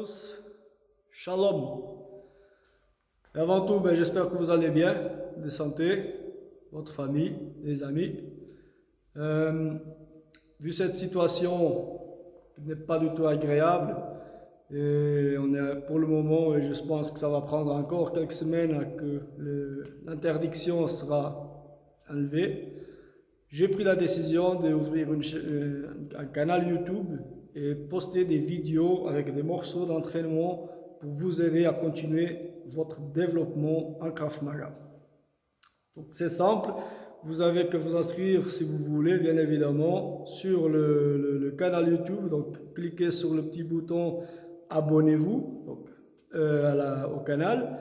tous, shalom. Et avant tout, j'espère que vous allez bien, de santé, votre famille, les amis. Vu cette situation qui n'est pas du tout agréable, et on est pour le moment, et je pense que ça va prendre encore quelques semaines à que l'interdiction sera enlevée, j'ai pris la décision d'ouvrir un canal YouTube et poster des vidéos avec des morceaux d'entraînement pour vous aider à continuer votre développement en Krav Maga. Donc c'est simple, vous avez que vous inscrire si vous voulez, bien évidemment, sur le canal YouTube. Donc cliquez sur le petit bouton abonnez-vous au canal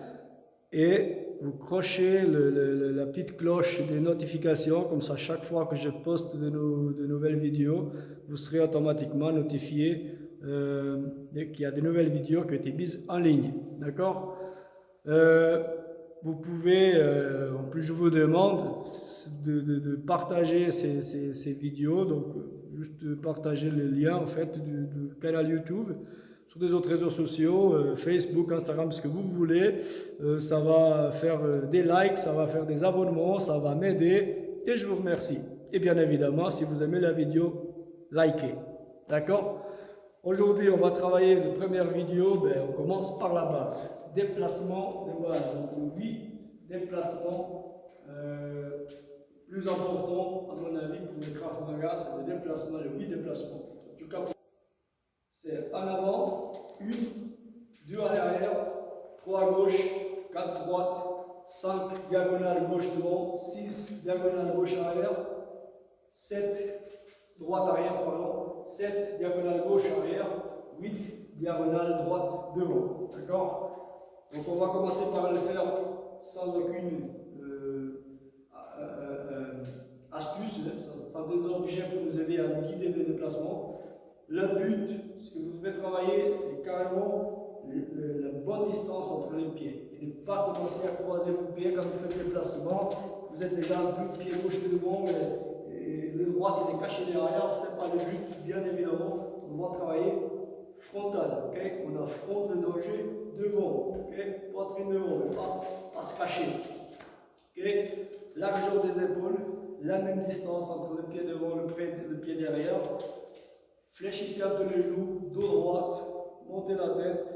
et vous crochez la petite cloche des notifications, comme ça chaque fois que je poste de nouvelles vidéos, vous serez automatiquement notifié qu'il y a de nouvelles vidéos qui ont été mises en ligne. D'accord? Vous pouvez, en plus je vous demande de partager ces vidéos, donc juste partager le lien en fait du canal YouTube sur des autres réseaux sociaux, Facebook, Instagram, ce que vous voulez. Ça va faire des likes, ça va faire des abonnements, ça va m'aider et je vous remercie. Et bien évidemment, si vous aimez la vidéo, likez. D'accord? Aujourd'hui, on va travailler la première vidéo, on commence par la base. Déplacement de base, donc le 8 déplacements plus important à mon avis pour le Krav Maga, c'est le déplacement, le 8 déplacements. En tout cas, c'est en avant, 1, 2 à l'arrière, 3 à gauche, 4 à droite, 5 diagonales gauche devant, 6 diagonales gauche arrière, 7 droite arrière, pardon, 7 diagonales gauche arrière, 8 diagonales droite devant. D'accord? Donc on va commencer par le faire sans aucune astuce, sans des objets pour nous aider à guider les déplacements. Le but, ce que vous devez travailler, c'est carrément la bonne distance entre les pieds. Et ne pas commencer à croiser vos pieds quand vous faites le déplacement. Vous êtes déjà un peu de pied gauche devant, et le droit il est caché derrière, ce n'est pas le but, bien évidemment. On va travailler frontal, okay? On affronte le danger devant, okay? Poitrine devant, mais pas se cacher. Okay? Largeur des épaules, la même distance entre le pied devant et le pied derrière. Fléchissez un peu les genoux, dos droite, montez la tête,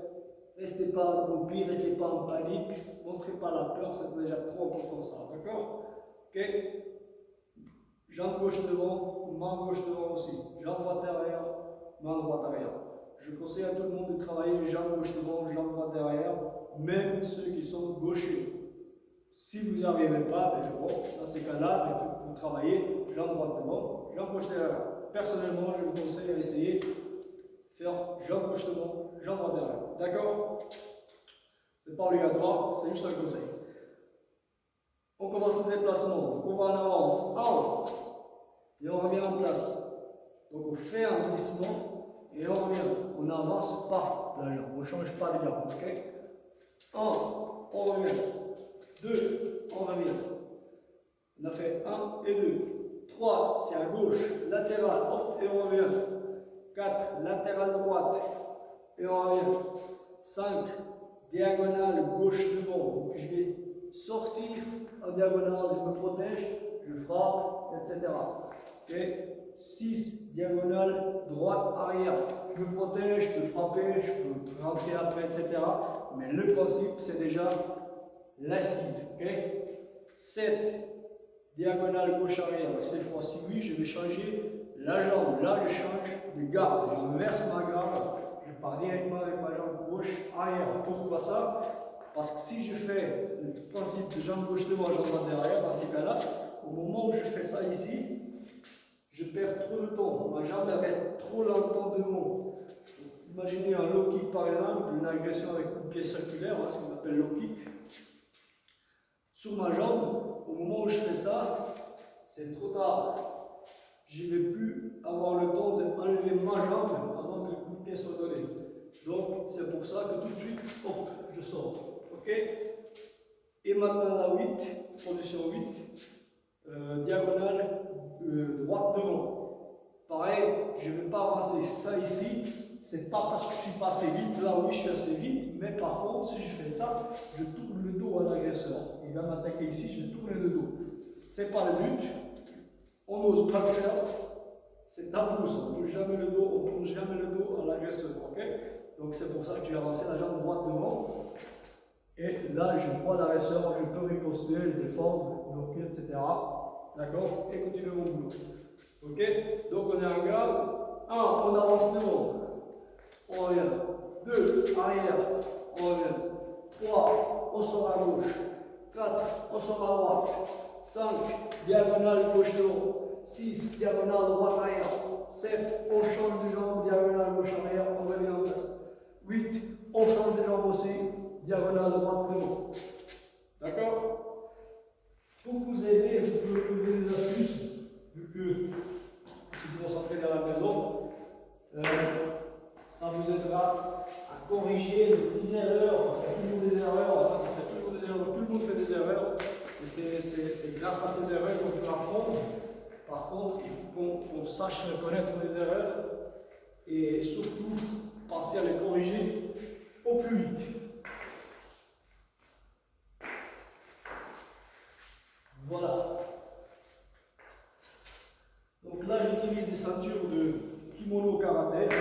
restez pas accroupi, restez pas en panique, montrez pas la peur, c'est déjà trop important ça, d'accord? Ok? Jambe gauche devant, main gauche devant aussi, jambe droite derrière, main droite arrière. Je conseille à tout le monde de travailler jambe gauche devant, jambe droite derrière, même ceux qui sont gauchers. Si vous n'y arrivez pas, dans ces cas-là, vous travaillez jambe droite devant, jambe gauche derrière. Personnellement, je vous conseille à essayer de faire jambe gauche devant, jambe droite derrière. D'accord? C'est pas obligatoire, c'est juste un conseil. On commence le déplacement. Donc on va en avant, en haut, et on revient en place. Donc on fait un glissement et on revient. On n'avance pas la jambe, on ne change pas de jambe. Ok? 1, on revient. 2, on revient. On a fait 1 et 2. 3, c'est à gauche, latéral, hop, et on revient. 4, latéral droite, et on revient. 5, diagonale gauche devant. Donc je vais sortir en diagonale, je me protège, je frappe, etc. Okay. 6, diagonale droite arrière. Je me protège, je peux frapper, je peux rentrer après, etc. Mais le principe, c'est déjà l'esquive. Okay. 7, diagonale gauche arrière. Cette fois-ci, oui, je vais changer la jambe. Là, je change de garde. J'inverse ma garde. Je pars directement avec ma jambe gauche arrière. Pourquoi ça? Parce que si je fais le principe de jambe gauche devant, jambe droite derrière, dans ces cas-là, au moment où je fais ça ici, je perds trop de temps. Ma jambe reste trop longtemps devant. Imaginez un low kick par exemple, une agression avec coup de pied circulaire, ce qu'on appelle low kick. Sur ma jambe, au moment où je fais ça, c'est trop tard. Je ne vais plus avoir le temps d'enlever ma jambe avant que le coup de pied soit donné. Donc, c'est pour ça que tout de suite, hop, je sors. Ok? Et maintenant, la 8, position 8, diagonale droite devant. Pareil, je ne vais pas avancer ça ici, c'est pas parce que je suis pas assez vite, là oui je suis assez vite, mais par contre si je fais ça, je tourne le dos à l'agresseur. Il va m'attaquer ici, je vais tourner le dos. C'est pas le but, on n'ose pas le faire, c'est tabou, on ne tourne jamais le dos, on tourne jamais le dos à l'agresseur, ok? Donc c'est pour ça que je vais avancer la jambe droite devant, et là je vois l'agresseur, je peux riposter, le défendre, bloquer, etc. D'accord? Et continuer mon boulot. Ok? Donc on est en garde. 1, on avance devant. On revient. 2, arrière. On revient. 3, on sort à gauche. 4, on sort à droite. 5, diagonale gauche devant. 6, diagonale droite arrière. 7, on change de jambe, diagonale gauche arrière. On revient en place. 8, on change de jambe aussi, diagonale droite devant. D'accord? Pour vous aider, vous pouvez poser des astuces, vu que si vous concentrez dans la maison, ça vous aidera à corriger les petites erreurs, parce qu'il y a toujours des erreurs, on fait toujours des erreurs, tout le monde fait des erreurs, et c'est grâce à ces erreurs qu'on peut apprendre. Par contre, il faut qu'on sache reconnaître les erreurs, et surtout, penser à les corriger au plus vite. Voilà. Donc là, j'utilise des ceintures de kimono karaté.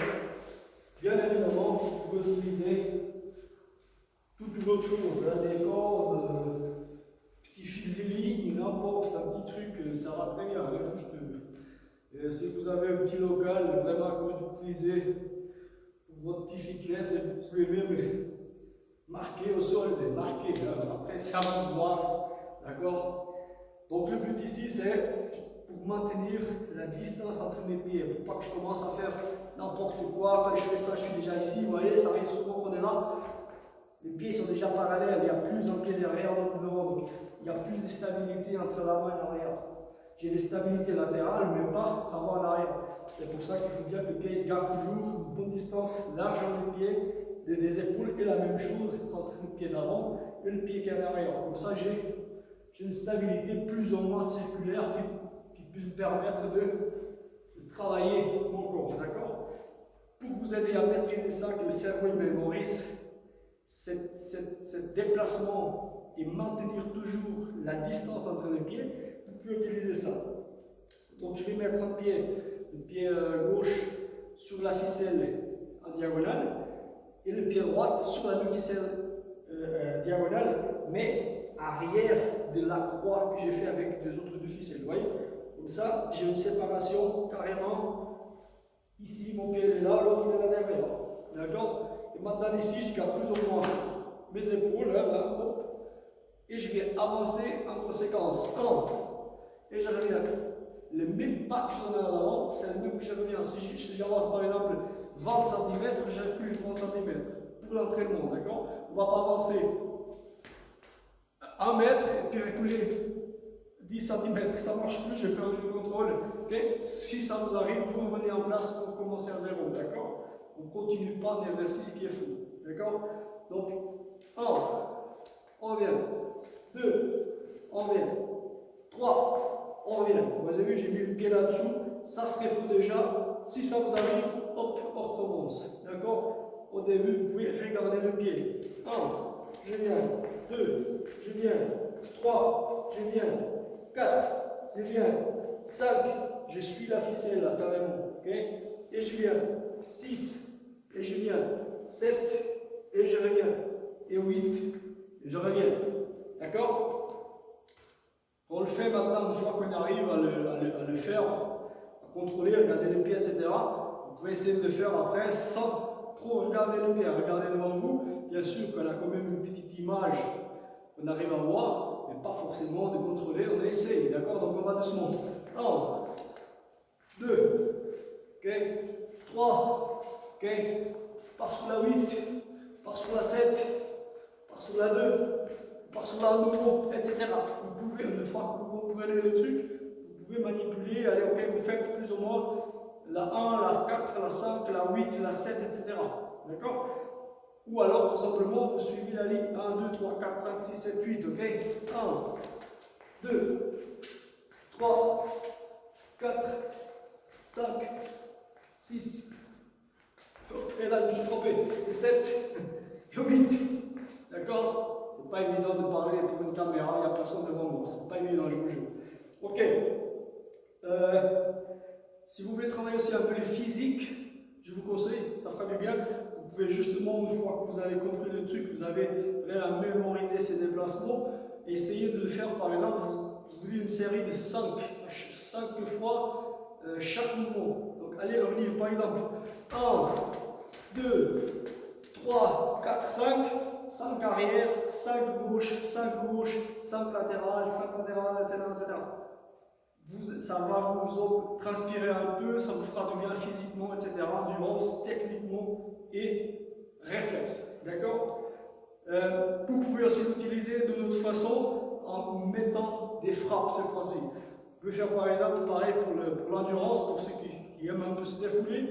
Bien évidemment, vous pouvez utiliser toute une autre chose, hein, des cordes, petits fils de ligne, n'importe, un petit truc, ça va très bien. Hein, juste, si vous avez un petit local vraiment que vous utilisez pour votre petit fitness, et vous pouvez même marquer au sol, les marquer. Hein, après, c'est à vous de voir. D'accord? Donc le but ici, c'est pour maintenir la distance entre mes pieds, pour pas que je commence à faire n'importe quoi. Quand je fais ça, je suis déjà ici, vous voyez, ça arrive souvent qu'on est là. Les pieds sont déjà parallèles, il y a plus un pied derrière, l'autre devant, donc il y a plus de stabilité entre l'avant et l'arrière. J'ai des stabilités latérales, mais pas avant et arrière. C'est pour ça qu'il faut bien que le pied se garde toujours une bonne distance large entre les pieds, des épaules, et la même chose entre le pied d'avant et le pied qui est en arrière. Comme ça, j'ai une stabilité plus ou moins circulaire qui peut me permettre de travailler mon corps, d'accord? Pour vous aider à maîtriser ça, que le cerveau mémorise, ce déplacement et maintenir toujours la distance entre les pieds, vous pouvez utiliser ça. Donc je vais mettre le pied gauche sur la ficelle en diagonale et le pied droit sur la même ficelle diagonale, mais arrière de la croix que j'ai fait avec deux autres ficelles. Vous voyez? Comme ça, j'ai une séparation carrément. Ici, mon pied est là, l'autre est là derrière. D'accord? Et maintenant, ici, je garde plus ou moins mes épaules, là, hop, et je vais avancer entre séquences. 1, et je reviens. Le même pas que je donnais en avant, c'est le même que je reviens. Si j'avance par exemple 20 cm, je recule 30 cm pour l'entraînement. D'accord? On ne va pas avancer 1 mètre et puis reculer 10 cm, ça ne marche plus, j'ai perdu le contrôle. Okay? Si ça vous arrive, vous revenez en place pour commencer à zéro, d'accord? On ne continue pas un exercice qui est fou, d'accord? Donc, 1, on revient. 2, on revient. 3, on revient. Vous avez vu, j'ai mis le pied là-dessous, ça serait fou déjà. Si ça vous arrive, hop, on recommence, d'accord? Au début, vous pouvez regarder le pied. 1, je viens. 2, je viens. 3, je viens. 4, je viens. 5, je suis la ficelle là, carrément. Okay? Et je viens. 6, et je viens. 7, et je reviens. Et 8, et je reviens. D'accord? On le fait maintenant, une fois qu'on arrive à le faire, à contrôler, à regarder les pieds, etc. Vous pouvez essayer de le faire après sans trop regarder les pieds. Regardez devant vous. Bien sûr qu'on a quand même une petite image qu'on arrive à voir, mais pas forcément de contrôler, on essaye, d'accord? Donc on va doucement. 1, 2, ok? 3, ok? Par sur la 8, par sur la 7, par sur la 2, par sur la nouveau, etc. Vous pouvez, une fois que vous comprenez le truc, vous pouvez manipuler, allez, ok, vous faites plus ou moins la 1, la 4, la 5, la 8, la 7, etc. D'accord? Ou alors, tout simplement, vous suivez la ligne 1, 2, 3, 4, 5, 6, 7, 8, ok? 1, 2, 3, 4, 5, 6, 7 et 8. D'accord? C'est pas évident de parler pour une caméra, il n'y a personne devant moi. C'est pas évident, je vous jure. Ok. Si vous voulez travailler aussi un peu les physiques, je vous conseille, ça fera du bien. Vous pouvez justement, une fois que vous avez compris le truc, vous avez à mémoriser ces déplacements, essayer de le faire, par exemple, je vous dis une série de 5 fois chaque mouvement. Donc allez revenir, par exemple, 1, 2, 3, 4, 5 arrière, 5 gauche, 5 gauche, 5 latérales, etc. Ça va vous transpirer un peu, ça vous fera du bien physiquement, etc. Endurance, techniquement et réflexe. D'accord? Vous pouvez aussi l'utiliser de notre façon en mettant des frappes cette fois-ci. Vous pouvez faire par exemple pareil pour l'endurance, pour ceux qui aiment un peu se défouler.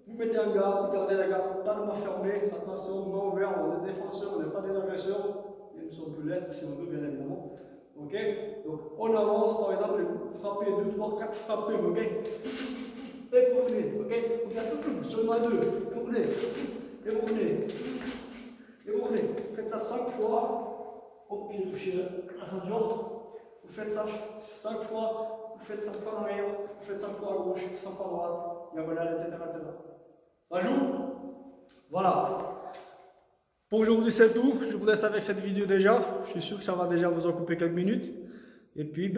Vous mettez en garde, gardez la garde, pas de main fermée, attention, main ouverte, on est défenseur, on n'est pas des agresseurs, même si on peut l'être si on veut bien évidemment. Ok? Donc on avance par exemple, vous frappez 2, 3, 4 frappés, ok? Et vous revenez, ok? Seulement 2, et vous revenez, et vous revenez, et vous revenez. Faites ça 5 fois, hop, pied touché la ceinture. Vous faites ça 5 fois, vous faites 5 fois en arrière, vous faites 5 fois à gauche, 5 fois à droite, diagonale, etc. Ça joue? Voilà. Pour aujourd'hui c'est tout, je vous laisse avec cette vidéo déjà, je suis sûr que ça va déjà vous occuper quelques minutes. Et puis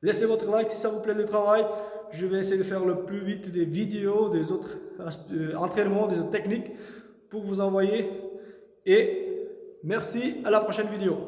laissez votre like si ça vous plaît le travail, je vais essayer de faire le plus vite des vidéos, des autres entraînements, des autres techniques pour vous envoyer. Et merci, à la prochaine vidéo.